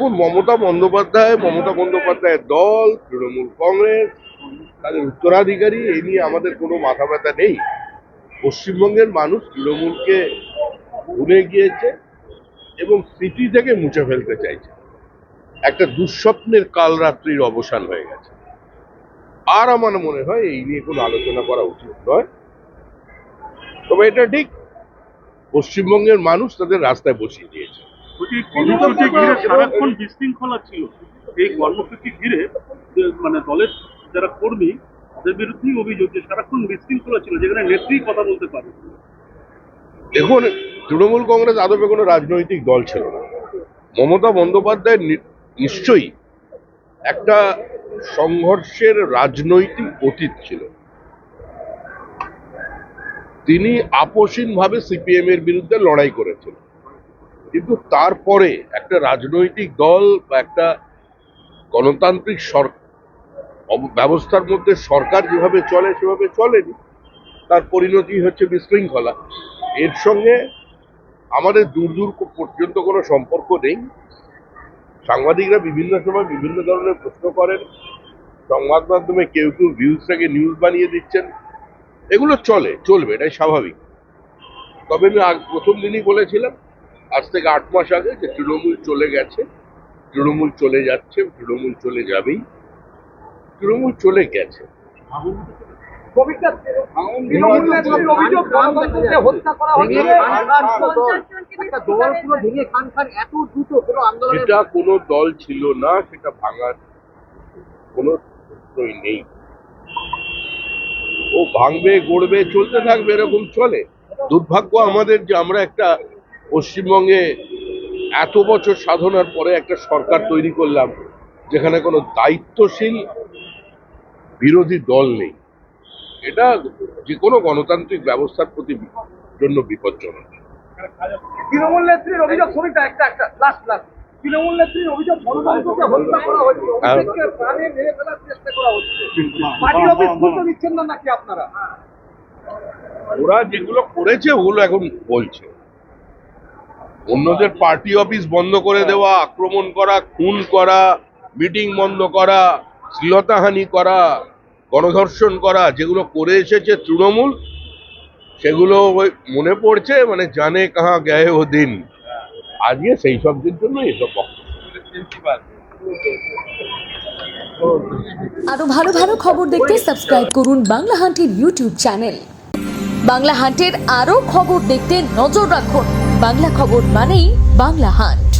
দেখুন, মমতা বন্দ্যোপাধ্যায়ের দল, তৃণমূল কংগ্রেস, তাদের উত্তরাধিকারী, এই নিয়ে আমাদের কোনো মাথা ব্যথা নেই। পশ্চিমবঙ্গের মানুষ তৃণমূলকে ভুলে গিয়েছে এবং স্মৃতি থেকে মুছে ফেলতে চাইছে। একটা দুঃস্বপ্নের কালরাত্রির অবসান হয়ে গেছে। আর আমার মনে হয় এই নিয়ে কোনো আলোচনা করা উচিত নয়। তবে এটা ঠিক, পশ্চিমবঙ্গের মানুষ তাদের রাস্তায় বসিয়ে দিয়েছে। কর্মসূচি ঘিরে সারাক্ষণ বিশৃঙ্খলা ছিল। এই কর্মসূচি ঘিরে মানে দলের যারা কর্মী তাদের বিরুদ্ধেই অভিযোগ যে সারাক্ষণ বিশৃঙ্খলা ছিল, যেখানে নেত্রী কথা বলতে পারে। দেখুন, তৃণমূল কংগ্রেস আদপে কোনো রাজনৈতিক দল ছিল না। মমতা বন্দ্যোপাধ্যায় নিশ্চয়ই একটা সংঘর্ষের রাজনৈতিক অতীত ছিল। তিনি আপোষহীনভাবে সিপিএম এর বিরুদ্ধে লড়াই করেছেন, কিন্তু তারপরে একটা রাজনৈতিক দল বা একটা গণতান্ত্রিক ব্যবস্থার মধ্যে সরকার যেভাবে চলে সেভাবে চলেনি। তার পরিণতি হচ্ছে বিশৃঙ্খলা। এর সঙ্গে আমাদের দূর দূর পর্যন্ত কোনো সম্পর্ক নেই। সাংবাদিকরা বিভিন্ন সময় বিভিন্ন ধরনের প্রশ্ন করেন, সংবাদ মাধ্যমে কেউ কেউ ভিউজটাকে নিউজ বানিয়ে দিচ্ছেন। এগুলো চলবে, এটাই স্বাভাবিক। তবে আমি প্রথম দিনই বলেছিলাম, আজ থেকে 8 মাস আগে, যে তৃণমূল চলে গেছে, তৃণমূল চলে যাচ্ছে, তৃণমূল চলে যাবেই, তৃণমূল চলে গেছে। সেটা কোনো দল ছিল না, সেটা ভাঙার কোনো সূত্রই নেই। ও ভাঙবে, গড়বে, চলতে থাকবে, এরকম চলে। দুর্ভাগ্য আমাদের যে আমরা একটা পশ্চিমবঙ্গে এত বছর সাধনার পরে একটা সরকার তৈরি করলাম যেখানে কোনো দায়িত্বশীল বিরোধী দল নেই। এটা যে কোনো গণতান্ত্রিক ব্যবস্থার প্রতি জন্য বিপজ্জনক। তৃণমূল নেত্রীর অভিযোগ, তৃণমূল নেত্রীর অভিযোগ গণতন্ত্রকে হত্যা করা হচ্ছে, প্রাণে মেরে ফেলার চেষ্টা করা হচ্ছে। পার্টি অফিস খুলতে দিচ্ছেন না নাকি আপনারা? ওরা যেগুলো করেছে ওগুলো এখন বলছে। অন্যদের পার্টি অফিস বন্ধ করে দেওয়া, আক্রমণ করা, খুন করা, মিটিং বন্ধ করা, শ্লীলতাহানি করা, গণধর্ষণ করা, যেগুলো করে এসেছে তৃণমূল, সেগুলো মনে পড়ছে, মানে জানে কাহা গয়ে ও দিন। আজকে সেই সবদের জন্য এসব আরো ভালো ভালো খবর দেখতে সাবস্ক্রাইব করুন বাংলা হান্টের ইউটিউব চ্যানেল। বাংলা হান্টের আরো খবর দেখতে নজর রাখুন। বাংলা খবর মানেই বাংলা হান্ট।